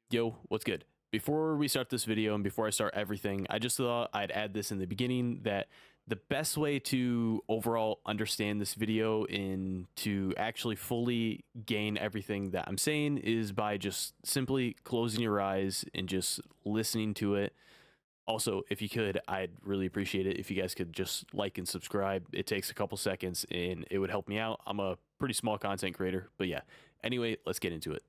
Yo, what's good? Before we start this video and before I start everything, I just thought I'd add this in the beginning that the best way to overall understand this video and to actually fully gain everything that I'm saying is by just simply closing your eyes and just listening to it. Also, if you could, I'd really appreciate it if you guys could just like and subscribe. It takes a couple seconds and it would help me out. I'm a pretty small content creator, but yeah. Anyway, let's get into it.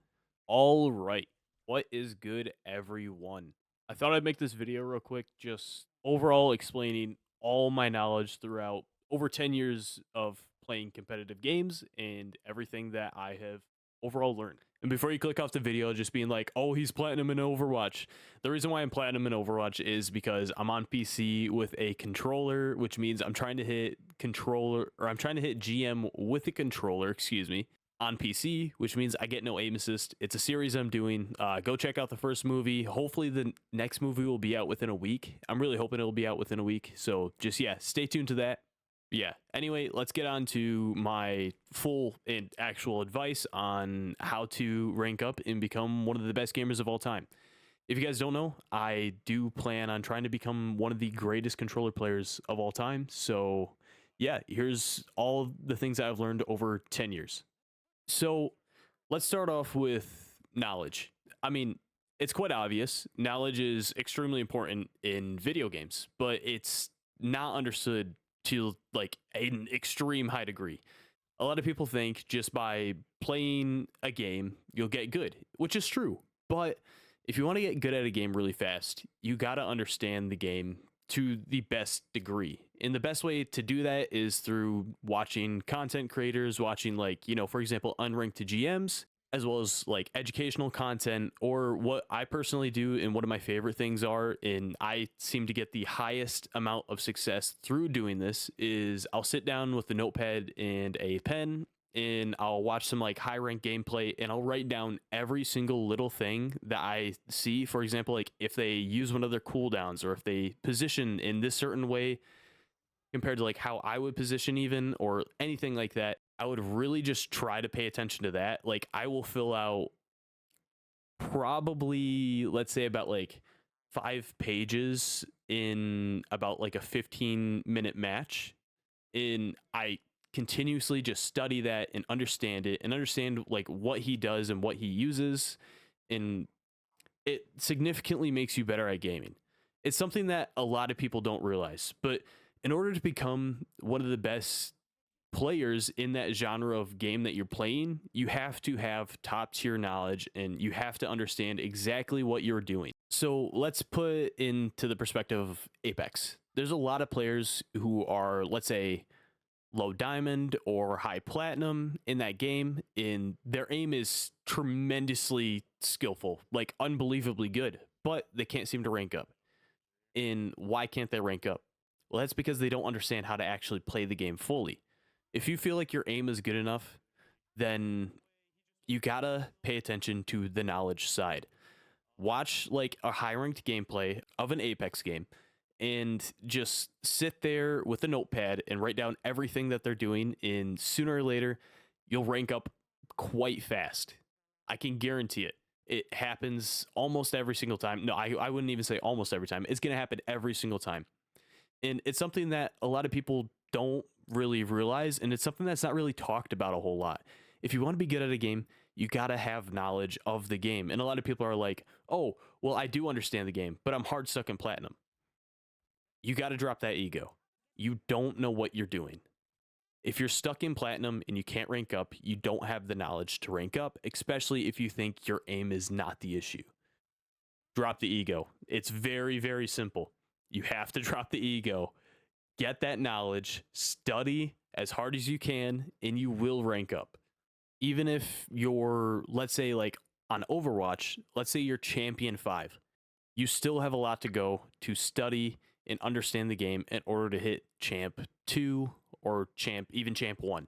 All right. What is good, everyone? I thought I'd make this video real quick, just overall explaining all my knowledge throughout over 10 years of playing competitive games and everything that I have overall learned. And before you click off the video, just being like, oh, he's platinum in Overwatch. The reason why I'm platinum in Overwatch is because I'm on PC with a controller, which means I'm trying to hit GM with a controller, excuse me, on PC, which means I get no aim assist. It's a series I'm doing. Go check out the first movie. Hopefully the next movie will be out within a week. I'm really hoping it'll be out within a week. So just, yeah, stay tuned to that. Yeah. Anyway, let's get on to my full and actual advice on how to rank up and become one of the best gamers of all time. If you guys don't know, I do plan on trying to become one of the greatest controller players of all time. So yeah, here's all the things that I've learned over 10 years. So let's start off with knowledge. I mean, it's quite obvious. Knowledge is extremely important in video games, but it's not understood to like an extreme high degree. A lot of people think just by playing a game, you'll get good, which is true. But if you want to get good at a game really fast, you got to understand the game to the best degree. And the best way to do that is through watching content creators, watching for example, unranked to GMs, as well as like educational content, or what I personally do and one of my favorite things are, and I seem to get the highest amount of success through doing this, is I'll sit down with a notepad and a pen and I'll watch some like high rank gameplay and I'll write down every single little thing that I see. For example, like if they use one of their cooldowns or if they position in this certain way compared to like how I would position even or anything like that. I would really just try to pay attention to that. Like I will fill out probably, let's say, about like 5 pages in about like a 15-minute match. And I continuously just study that and understand it and understand like what he does and what he uses. And it significantly makes you better at gaming. It's something that a lot of people don't realize, but in order to become one of the best players in that genre of game that you're playing, you have to have top tier knowledge and you have to understand exactly what you're doing. So let's put into the perspective of Apex. There's a lot of players who are, let's say, low diamond or high platinum in that game, and their aim is tremendously skillful, like unbelievably good, but they can't seem to rank up. And why can't they rank up? Well, that's because they don't understand how to actually play the game fully. If you feel like your aim is good enough, then you gotta pay attention to the knowledge side. Watch like a high ranked gameplay of an Apex game and just sit there with a notepad and write down everything that they're doing. And sooner or later, you'll rank up quite fast. I can guarantee it. It happens almost every single time. No, I wouldn't even say almost every time. It's going to happen every single time. And it's something that a lot of people don't really realize. And it's something that's not really talked about a whole lot. If you want to be good at a game, you got to have knowledge of the game. And a lot of people are like, oh, well, I do understand the game, but I'm hard stuck in platinum. You got to drop that ego. You don't know what you're doing. If you're stuck in platinum and you can't rank up, you don't have the knowledge to rank up, especially if you think your aim is not the issue. Drop the ego. It's very, very simple. You have to drop the ego, get that knowledge, study as hard as you can, and you will rank up. Even if you're, let's say, like on Overwatch, let's say you're champion 5, you still have a lot to go to study and understand the game in order to hit champ 2 or champ 1.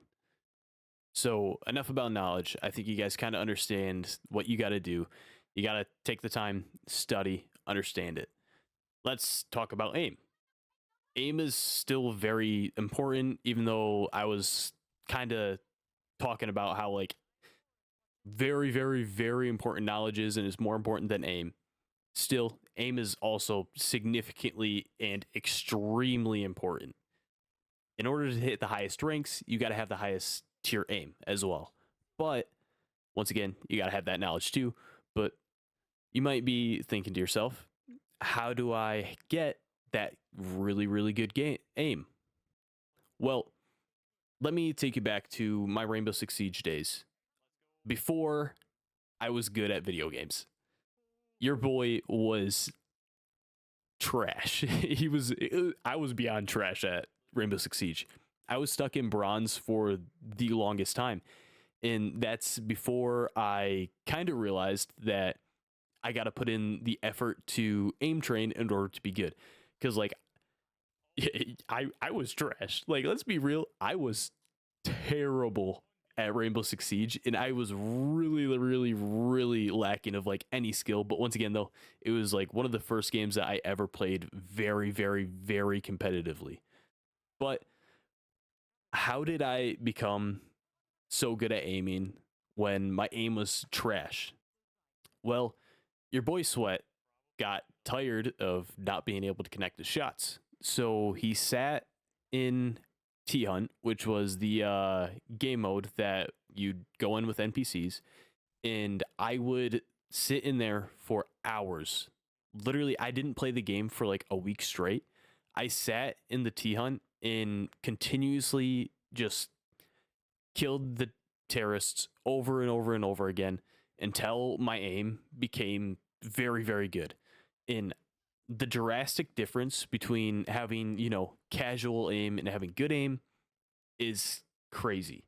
So enough about knowledge. I think you guys kind of understand what you got to do. You got to take the time, study, understand it. Let's talk about aim. Aim is still very important, even though I was kind of talking about how like very, very, very important knowledge is and is more important than aim. Still, aim is also significantly and extremely important. In order to hit the highest ranks, you got to have the highest tier aim as well. But once again, you got to have that knowledge too. But you might be thinking to yourself, how do I get that really, really good aim? Well, let me take you back to my Rainbow Six Siege days. Before I was good at video games, your boy was trash. I was beyond trash at Rainbow Six Siege. I was stuck in bronze for the longest time. And that's before I kind of realized that I got to put in the effort to aim train in order to be good. Because, like, I was trash. Like, let's be real. I was terrible at Rainbow Six Siege, and I was really, really, really lacking of like any skill. But once again, though, it was like one of the first games that I ever played very, very, very competitively. But how did I become so good at aiming when my aim was trash? Well, your boy Sweat got tired of not being able to connect the shots. So he sat in T Hunt, which was the game mode that you'd go in with NPCs, and I would sit in there for hours. Literally, I didn't play the game for like a week straight. I sat in the T Hunt and continuously just killed the terrorists over and over and over again until my aim became very, very good. In the drastic difference between having, casual aim and having good aim is crazy.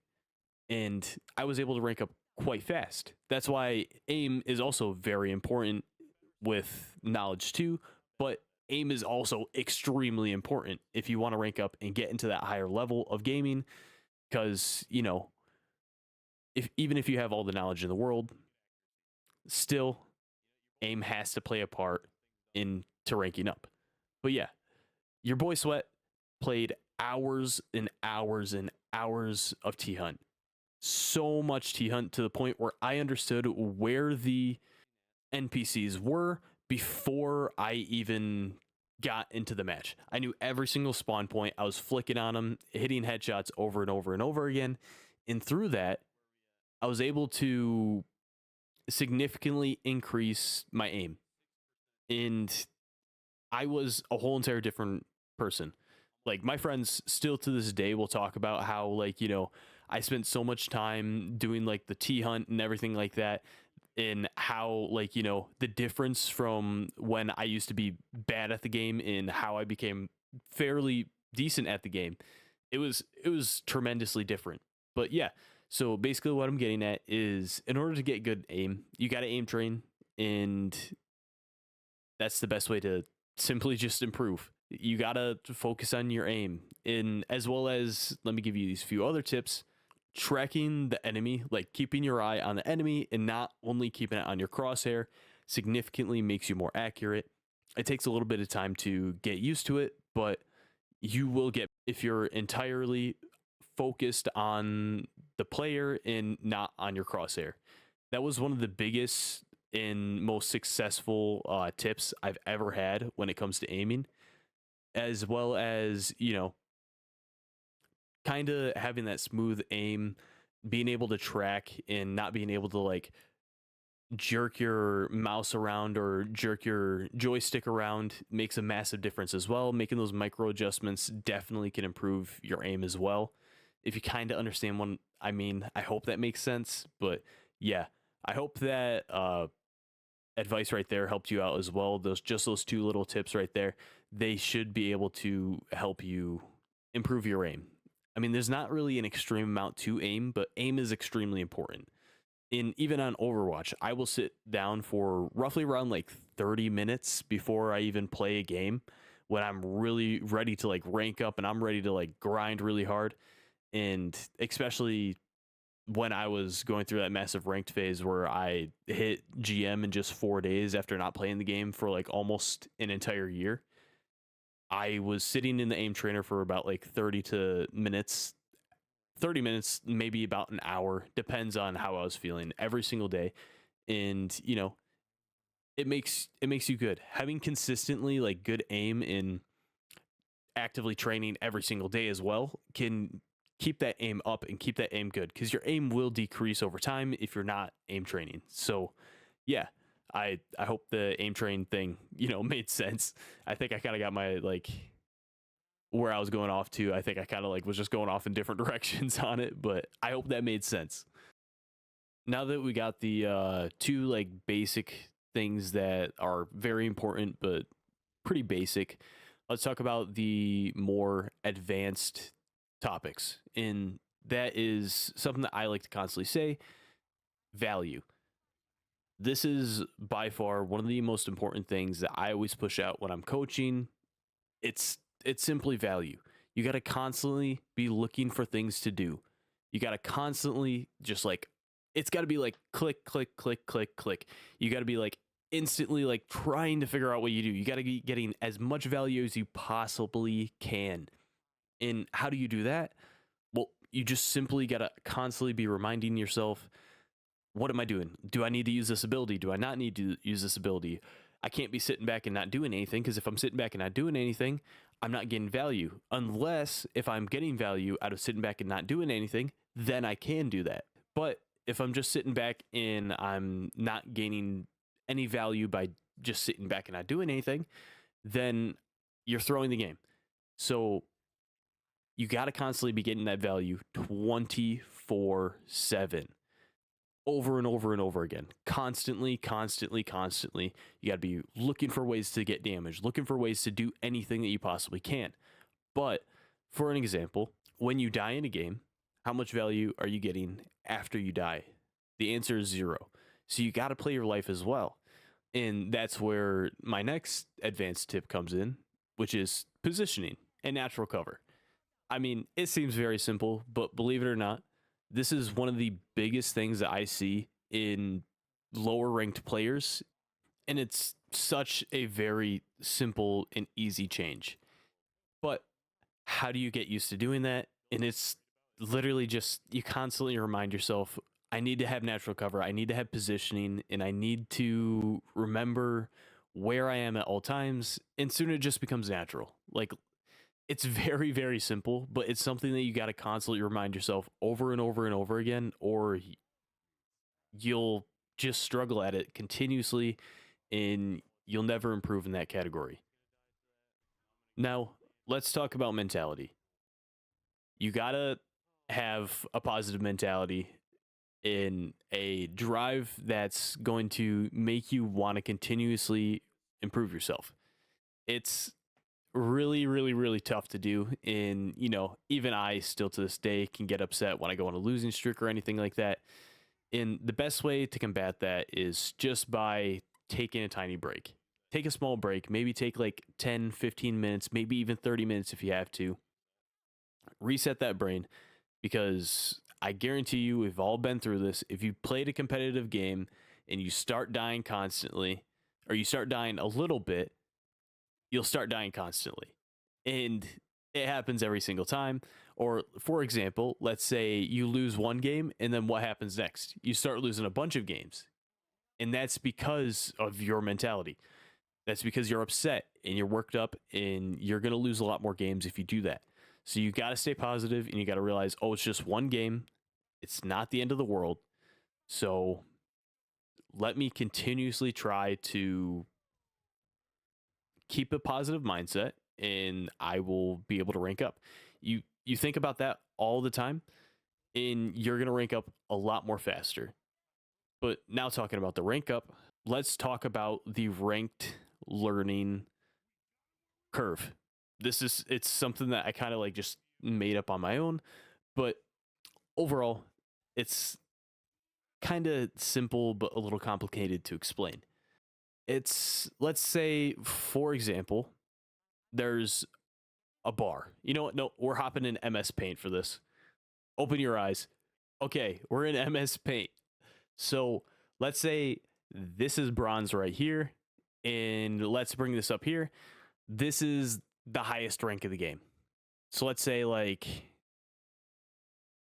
And I was able to rank up quite fast. That's why aim is also very important with knowledge too, but aim is also extremely important if you want to rank up and get into that higher level of gaming, because, even if you have all the knowledge in the world, still aim has to play a part into ranking up. But yeah, your boy Sweat played hours and hours and hours of T Hunt. So much T Hunt to the point where I understood where the NPCs were before I even got into the match. I knew every single spawn point. I was flicking on them, hitting headshots over and over and over again. And through that, I was able to significantly increase my aim. And I was a whole entire different person. Like, my friends still to this day will talk about how, like, I spent so much time doing like the T Hunt and everything like that, and how, like, the difference from when I used to be bad at the game and how I became fairly decent at the game. It was tremendously different. But yeah, so basically what I'm getting at is, in order to get good aim, you got to aim train, and that's the best way to simply just improve. You got to focus on your aim, and as well as, let me give you these few other tips. Tracking the enemy, like keeping your eye on the enemy and not only keeping it on your crosshair, significantly makes you more accurate. It takes a little bit of time to get used to it, but you will get if you're entirely focused on the player and not on your crosshair. That was one of the biggest and most successful tips I've ever had when it comes to aiming, as well as, kind of having that smooth aim, being able to track and not being able to like jerk your mouse around or jerk your joystick around makes a massive difference as well. Making those micro adjustments definitely can improve your aim as well. If you kind of understand what I mean, I hope that makes sense. But yeah, I hope that advice right there helped you out as well. Those two little tips right there, they should be able to help you improve your aim. I mean, there's not really an extreme amount to aim, but aim is extremely important. Even on Overwatch, I will sit down for roughly around like 30 minutes before I even play a game, when I'm really ready to like rank up and I'm ready to like grind really hard. And especially when I was going through that massive ranked phase where I hit GM in just 4 days after not playing the game for like almost an entire year. I was sitting in the aim trainer for about like 30 minutes 30 minutes, maybe about an hour, depends on how I was feeling every single day. And, it makes you good. Having consistently like good aim in actively training every single day as well can keep that aim up and keep that aim good, because your aim will decrease over time if you're not aim training. So yeah, I hope the aim train thing, made sense. I think I kind of got my like where I was going off to. I think I kind of like was just going off in different directions on it, but I hope that made sense. Now that we got the two like basic things that are very important but pretty basic, let's talk about the more advanced topics. And that is something that I like to constantly say: value. This is by far one of the most important things that I always push out when I'm coaching. It's simply value. You got to constantly be looking for things to do. You got to constantly just like, it's got to be like click, click, click, click, click. You got to be like instantly like trying to figure out what you do. You got to be getting as much value as you possibly can. And how do you do that? Well, you just simply got to constantly be reminding yourself, what am I doing? Do I need to use this ability? Do I not need to use this ability? I can't be sitting back and not doing anything, because if I'm sitting back and not doing anything, I'm not getting value. Unless if I'm getting value out of sitting back and not doing anything, then I can do that. But if I'm just sitting back and I'm not gaining any value by just sitting back and not doing anything, then you're throwing the game. So you got to constantly be getting that value 24/7. Over and over and over again, constantly. You got to be looking for ways to get damage, looking for ways to do anything that you possibly can. But for an example, when you die in a game, how much value are you getting after you die? The answer is 0. So you got to play your life as well. And that's where my next advanced tip comes in, which is positioning and natural cover. I mean, it seems very simple, but believe it or not, this is one of the biggest things that I see in lower ranked players. And it's such a very simple and easy change. But how do you get used to doing that? And it's literally just, you constantly remind yourself, I need to have natural cover, I need to have positioning, and I need to remember where I am at all times. And soon it just becomes natural. Like, it's very, very simple, but it's something that you got to constantly remind yourself over and over and over again, or you'll just struggle at it continuously and you'll never improve in that category. Now, let's talk about mentality. You got to have a positive mentality in a drive that's going to make you want to continuously improve yourself. It's really, really, really tough to do. And, even I still to this day can get upset when I go on a losing streak or anything like that. And the best way to combat that is just by taking a tiny break. Take a small break, maybe take like 10, 15 minutes, maybe even 30 minutes if you have to. Reset that brain, because I guarantee you, we've all been through this. If you played a competitive game and you start dying constantly, or you start dying a little bit, you'll start dying constantly. And it happens every single time. Or, for example, let's say you lose one game, and then what happens next? You start losing a bunch of games. And that's because of your mentality. That's because you're upset and you're worked up, and you're going to lose a lot more games if you do that. So you got to stay positive, and you got to realize, oh, it's just one game. It's not the end of the world. So let me continuously try to keep a positive mindset, and I will be able to rank up. You think about that all the time, and you're going to rank up a lot more faster. But now, talking about the rank up, let's talk about the ranked learning curve. It's something that I kind of like just made up on my own, but overall, it's kind of simple but a little complicated to explain. It's, let's say, for example, there's a bar. You know what? No, we're hopping in MS Paint for this. Open your eyes. Okay, we're in MS Paint. So let's say this is bronze right here, and let's bring this up here. This is the highest rank of the game. So let's say like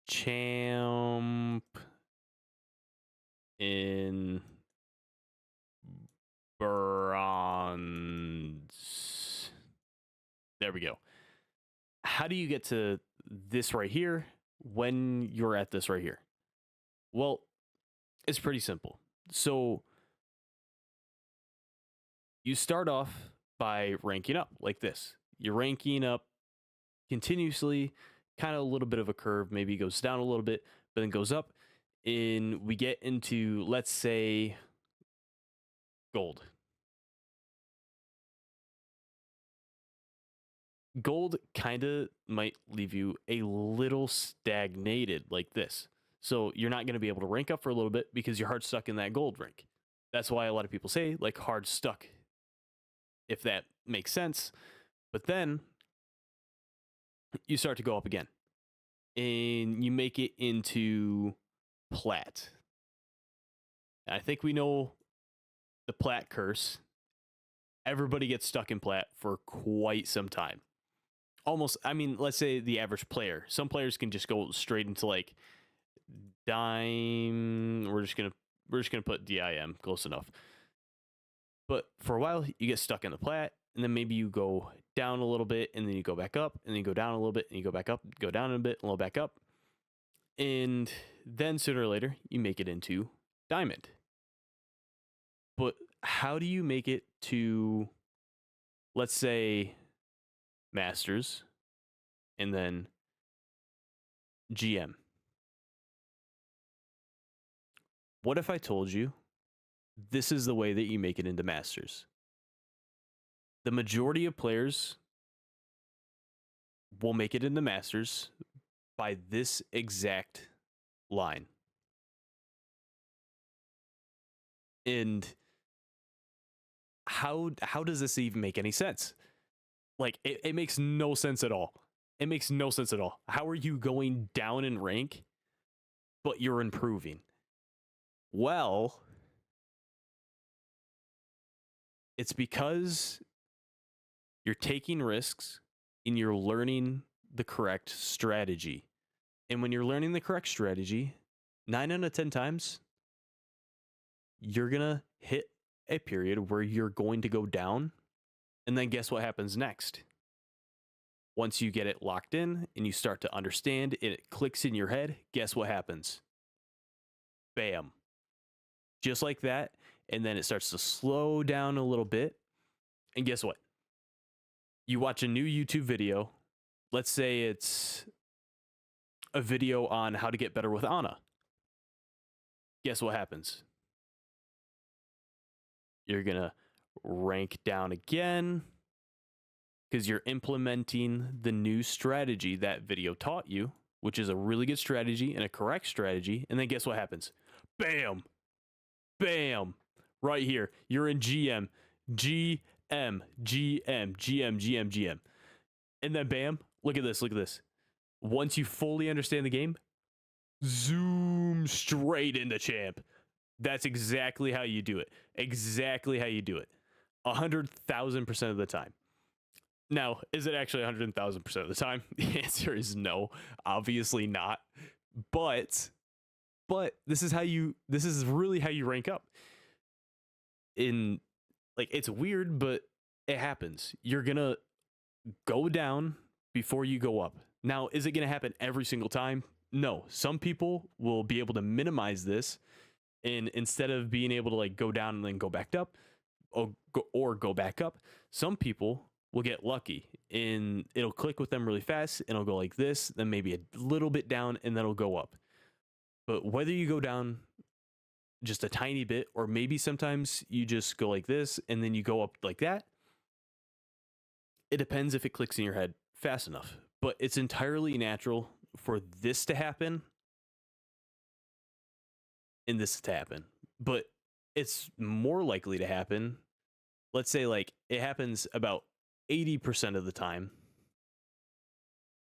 champ in bronze. There we go. How do you get to this right here when you're at this right here? Well, it's pretty simple. So you start off by ranking up like this. You're ranking up continuously, kind of a little bit of a curve, maybe goes down a little bit, but then goes up. And we get into, let's say, gold. Gold kind of might leave you a little stagnated like this. So you're not going to be able to rank up for a little bit because you're hard stuck in that gold rank. That's why a lot of people say like hard stuck, if that makes sense. But then you start to go up again and you make it into plat. I think we know the plat curse. Everybody gets stuck in plat for quite some time. Almost, I mean, let's say the average player. Some players can just go straight into like dime. We're just gonna put DIM, close enough. But for a while, you get stuck in the plat, and then maybe you go down a little bit, and then you go back up, and then you go down a little bit, and you go back up, go down a bit, a little back up, and then sooner or later, you make it into diamond. But how do you make it to, let's say, masters, and then GM? What if I told you this is the way that you make it into masters? The majority of players will make it into masters by this exact line. And how does this even make any sense? Like, it makes no sense at all. It makes no sense at all. How are you going down in rank, but you're improving? Well, it's because you're taking risks and you're learning the correct strategy. And when you're learning the correct strategy, 9 out of 10 times, you're going to hit a period where you're going to go down. And then guess what happens next? Once you get it locked in and you start to understand and it clicks in your head, guess what happens? Bam. Just like that. And then it starts to slow down a little bit. And guess what? You watch a new YouTube video. Let's say it's a video on how to get better with Ana. Guess what happens? You're going to rank down again because you're implementing the new strategy that video taught you, which is a really good strategy and a correct strategy. And then guess what happens? Bam. Bam. Right here. You're in GM. GM. GM. GM. GM. GM. And then bam. Look at this. Look at this. Once you fully understand the game, zoom straight into champ. That's exactly how you do it. Exactly how you do it. 100,000% of the time. Now, is it actually 100,000% of the time? The answer is no. Obviously not. But this is really how you rank up. In, like, it's weird, but it happens. You're gonna go down before you go up. Now, is it gonna happen every single time? No. Some people will be able to minimize this, and instead of being able to like go down and then go back up, or go back up, some people will get lucky and it'll click with them really fast and it'll go like this, then maybe a little bit down, and then it'll go up. But whether you go down just a tiny bit, or maybe sometimes you just go like this and then you go up like that, it depends if it clicks in your head fast enough. But it's entirely natural for this to happen and this to happen. But it's more likely to happen, let's say like it happens about 80% of the time.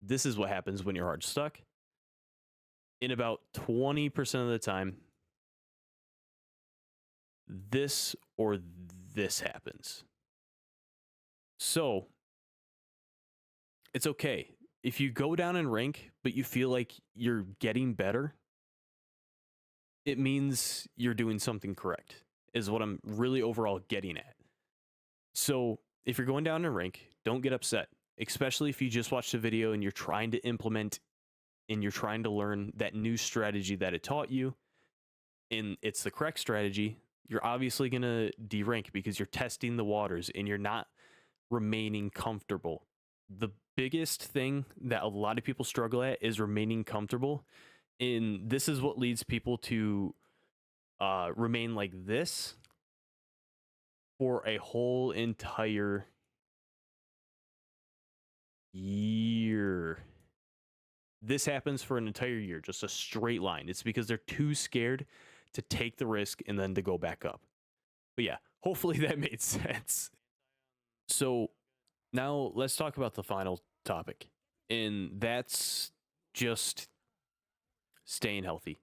This is what happens when you're hard stuck. In about 20% of the time, this or this happens. So it's okay if you go down in rank, but you feel like you're getting better, it means you're doing something correct, is what I'm really overall getting at. So if you're going down in rank, don't get upset, especially if you just watched a video and you're trying to implement and you're trying to learn that new strategy that it taught you, and it's the correct strategy. You're obviously going to derank because you're testing the waters and you're not remaining comfortable. The biggest thing that a lot of people struggle at is remaining comfortable. And this is what leads people to remain like this for a whole entire year. This happens for an entire year, just a straight line. It's because they're too scared to take the risk and then to go back up. But yeah, hopefully that made sense. So now let's talk about the final topic, and that's just staying healthy.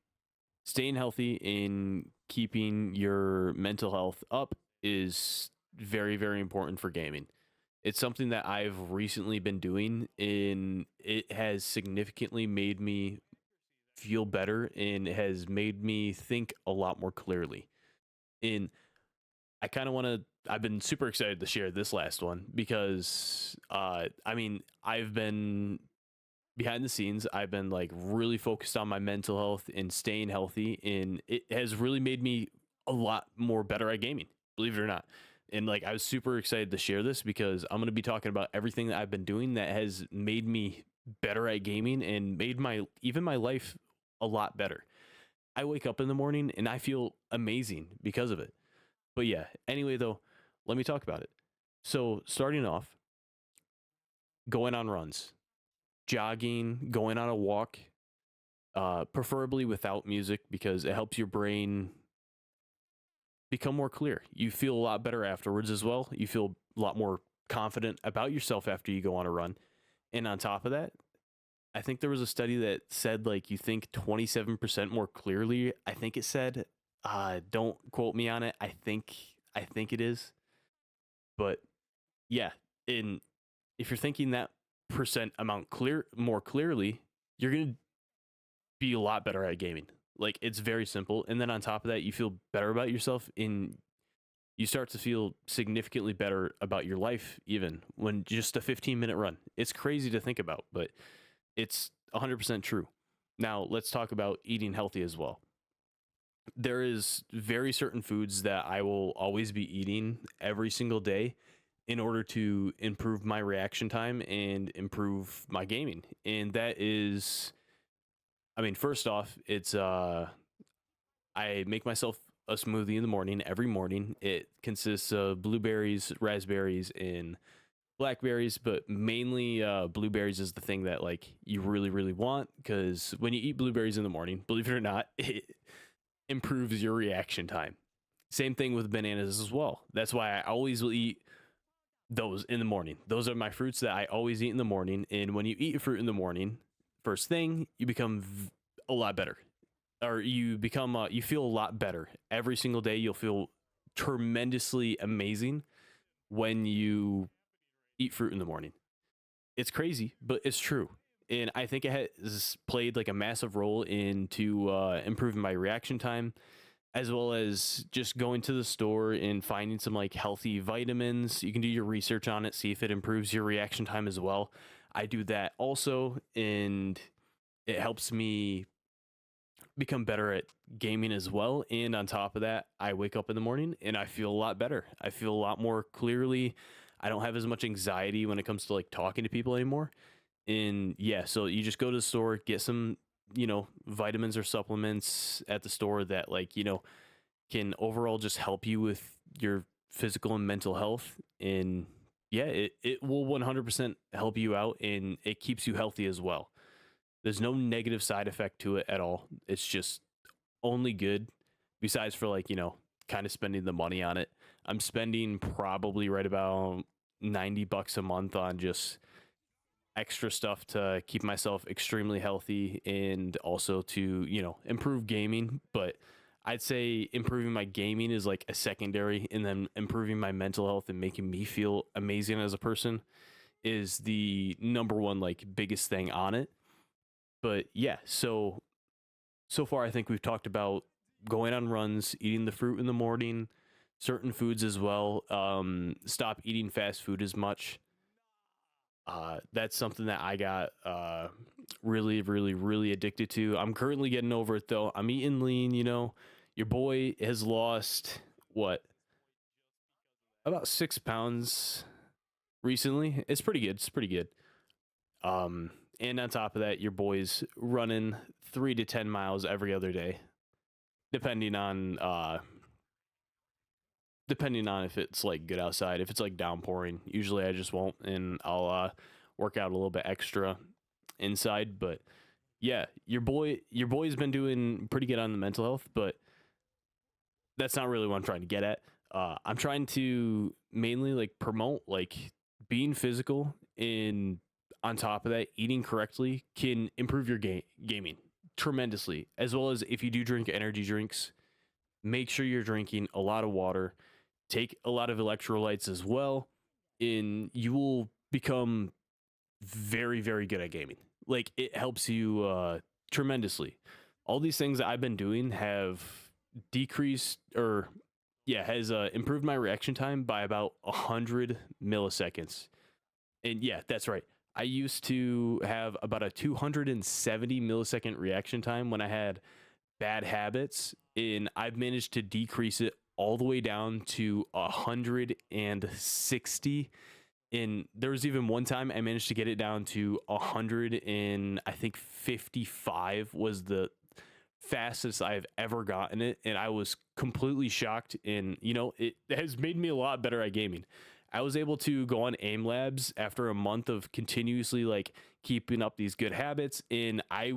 Staying healthy and keeping your mental health up is very, very important for gaming. It's something that I've recently been doing, and it has significantly made me feel better and has made me think a lot more clearly. And I kind of want to, I've been super excited to share this last one because, I mean, I've been behind the scenes, I've been like really focused on my mental health and staying healthy, and it has really made me a lot more better at gaming, believe it or not. And like, I was super excited to share this because I'm going to be talking about everything that I've been doing that has made me better at gaming and made even my life a lot better. I wake up in the morning and I feel amazing because of it. But yeah, anyway, though, let me talk about it. So, starting off, going on runs, jogging, going on a walk, preferably without music because it helps your brain become more clear. You feel a lot better afterwards as well. You feel a lot more confident about yourself after you go on a run. And on top of that, I think there was a study that said like you think 27% more clearly. I think it said, don't quote me on it. I think it is. But yeah, if you're thinking that percent amount more clearly, you're going to be a lot better at gaming. Like, it's very simple. And then on top of that, you feel better about yourself and you start to feel significantly better about your life, even when just a 15-minute run. It's crazy to think about, but it's 100% true. Now, let's talk about eating healthy as well. There is very certain foods that I will always be eating every single day in order to improve my reaction time and improve my gaming. And that is, I mean, first off, it's I make myself a smoothie in the morning every morning. It consists of blueberries, raspberries, and blackberries, but mainly blueberries is the thing that like you really, really want, because when you eat blueberries in the morning, believe it or not, it improves your reaction time. Same thing with bananas as well. That's why I always will eat those in the morning. Those are my fruits that I always eat in the morning. And when you eat fruit in the morning, first thing, you become a lot better, or you become you feel a lot better every single day. You'll feel tremendously amazing when you eat fruit in the morning. It's crazy, but it's true. And I think it has played like a massive role into improving my reaction time, as well as just going to the store and finding some like healthy vitamins. You can do your research on it, see if it improves your reaction time as well. I do that also, and it helps me become better at gaming as well. And on top of that, I wake up in the morning and I feel a lot better. I feel a lot more clearly. I don't have as much anxiety when it comes to like talking to people anymore. And yeah, so you just go to the store, get some, vitamins or supplements at the store that like, can overall just help you with your physical and mental health. And yeah, it will 100% help you out, and it keeps you healthy as well. There's no negative side effect to it at all. It's just only good, besides for like, kind of spending the money on it. I'm spending probably right about $90 a month on just extra stuff to keep myself extremely healthy and also to, improve gaming. But I'd say improving my gaming is like a secondary, and then improving my mental health and making me feel amazing as a person is the number one like biggest thing on it. But yeah, so far I think we've talked about going on runs, eating the fruit in the morning, certain foods as well. Stop eating fast food as much. That's something that I got really, really, really addicted to. I'm currently getting over it though. I'm eating lean, you know. Your boy has lost what, about 6 pounds recently. It's pretty good. It's pretty good. And on top of that, your boy's running 3 to 10 miles every other day, depending on depending on if it's like good outside. If it's like downpouring, usually I just won't, and I'll work out a little bit extra inside. But yeah, your boy's been doing pretty good on the mental health, but that's not really what I'm trying to get at. I'm trying to mainly like promote like being physical, and on top of that, eating correctly can improve your gaming tremendously. As well as if you do drink energy drinks, make sure you're drinking a lot of water, take a lot of electrolytes as well, and you will become very, very good at gaming. Like it helps you tremendously. All these things that I've been doing have decreased, or yeah, has improved my reaction time by about 100 milliseconds. And yeah, that's right. I used to have about a 270 millisecond reaction time when I had bad habits, and I've managed to decrease it all the way down to 160. And there was even one time I managed to get it down to 100, and I think 55 was the fastest I've ever gotten it, and I was completely shocked. And you know, it has made me a lot better at gaming. I was able to go on aim labs after a month of continuously like keeping up these good habits, and I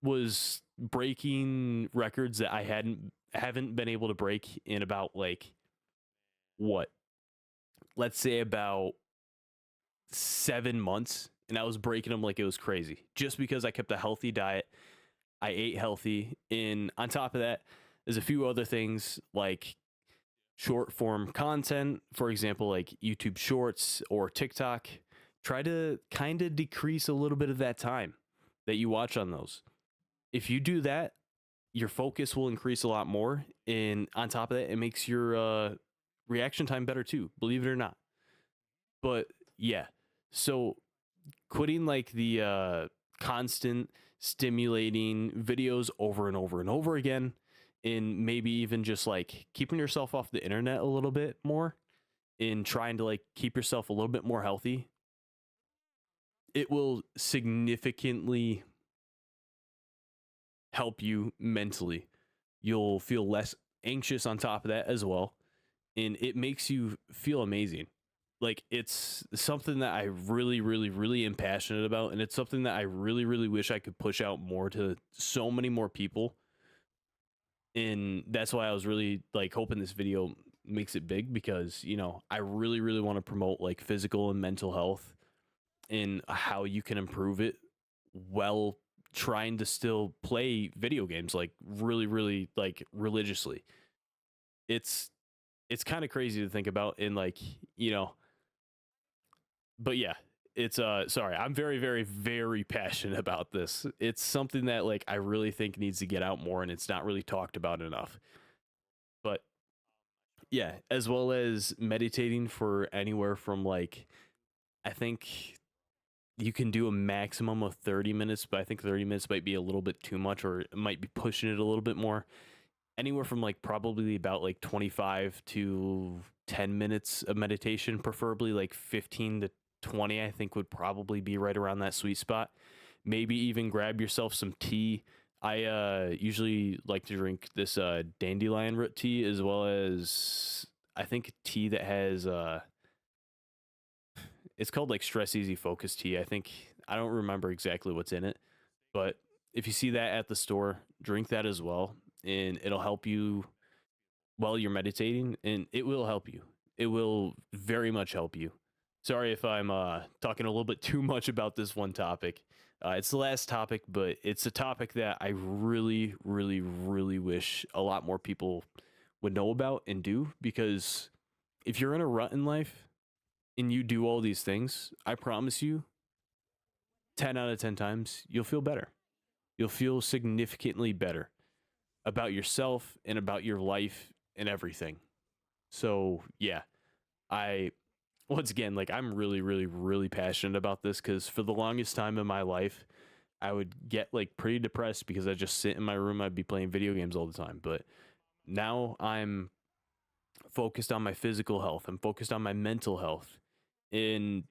was breaking records that I haven't been able to break in about like what, let's say about 7 months, and I was breaking them like it was crazy just because I kept a healthy diet. I ate healthy, and on top of that, there's a few other things like short form content, for example, like YouTube Shorts or TikTok. Try to kind of decrease a little bit of that time that you watch on those. If you do that, your focus will increase a lot more, and on top of that, it makes your reaction time better too, believe it or not. But yeah, so quitting like the constant stimulating videos over and over and over again, and maybe even just like keeping yourself off the internet a little bit more, in trying to like keep yourself a little bit more healthy, it will significantly help you mentally. You'll feel less anxious on top of that as well, and it makes you feel amazing. Like it's something that I really, really, really am passionate about, and it's something that I really, really wish I could push out more to so many more people. And that's why I was really like hoping this video makes it big, because you know I really, really want to promote like physical and mental health and how you can improve it while trying to still play video games like really, really like religiously. It's it's kind of crazy to think about, and like, you know, but yeah, it's sorry, I'm very, very, very passionate about this. It's something that like I really think needs to get out more, and it's not really talked about enough. But yeah, as well as meditating for anywhere from like, I think you can do a maximum of 30 minutes, but I think 30 minutes might be a little bit too much, or it might be pushing it a little bit more. Anywhere from like probably about like 25 to 10 minutes of meditation, preferably like 15 to 20, I think would probably be right around that sweet spot. Maybe even grab yourself some tea. I usually like to drink this dandelion root tea, as well as I think tea that has it's called like stress easy focus tea. I think, I don't remember exactly what's in it, but if you see that at the store, drink that as well, and it'll help you while you're meditating, and it will help you. It will very much help you. Sorry if I'm talking a little bit too much about this one topic. It's the last topic, but it's a topic that I really, really, really wish a lot more people would know about and do, because if you're in a rut in life, and you do all these things, I promise you, 10 out of 10 times, you'll feel better. You'll feel significantly better about yourself and about your life and everything. So, yeah, I, once again, like, I'm really, really, really passionate about this because for the longest time in my life, I would get like pretty depressed because I just sit in my room. I'd be playing video games all the time. But now I'm focused on my physical health. I'm focused on my mental health. And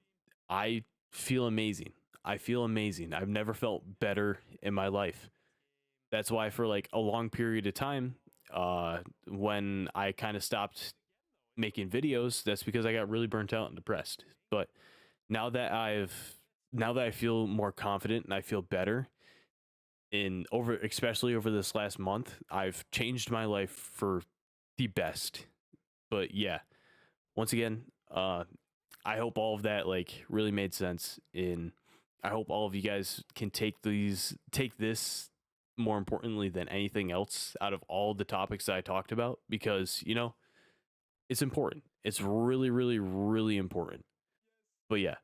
I feel amazing. I feel amazing. I've never felt better in my life. That's why for like a long period of time, when I kind of stopped making videos, that's because I got really burnt out and depressed. But now that I feel more confident and I feel better in over especially over this last month, I've changed my life for the best. But yeah, once again, I hope all of that like really made sense. In I hope all of you guys can take this more importantly than anything else out of all the topics that I talked about because it's important. It's really, really, really important. But yeah,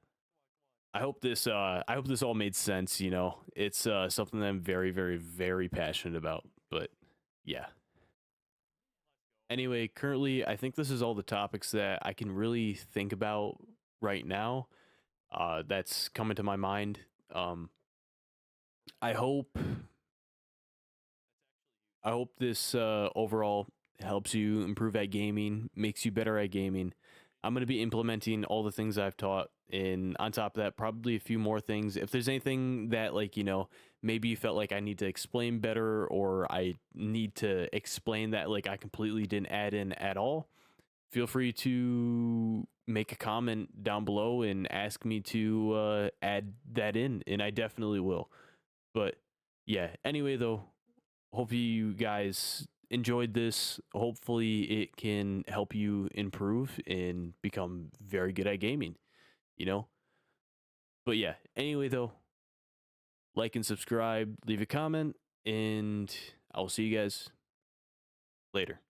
I hope this all made sense. It's something that I'm very, very, very passionate about. But yeah. Anyway, currently, I think this is all the topics that I can really think about right now. That's coming to my mind. Um, I hope I hope this overall helps you improve at gaming, makes you better at gaming. I'm going to be implementing all the things I've taught, and on top of that, probably a few more things. If there's anything that, like, maybe you felt like I need to explain better, or I need to explain that, like, I completely didn't add in at all, feel free to make a comment down below and ask me to add that in, and I definitely will. But yeah, anyway, though, hope you guys enjoyed this. Hopefully, it can help you improve and become very good at gaming, you know? But yeah, anyway, though, like and subscribe, leave a comment, and I'll see you guys later.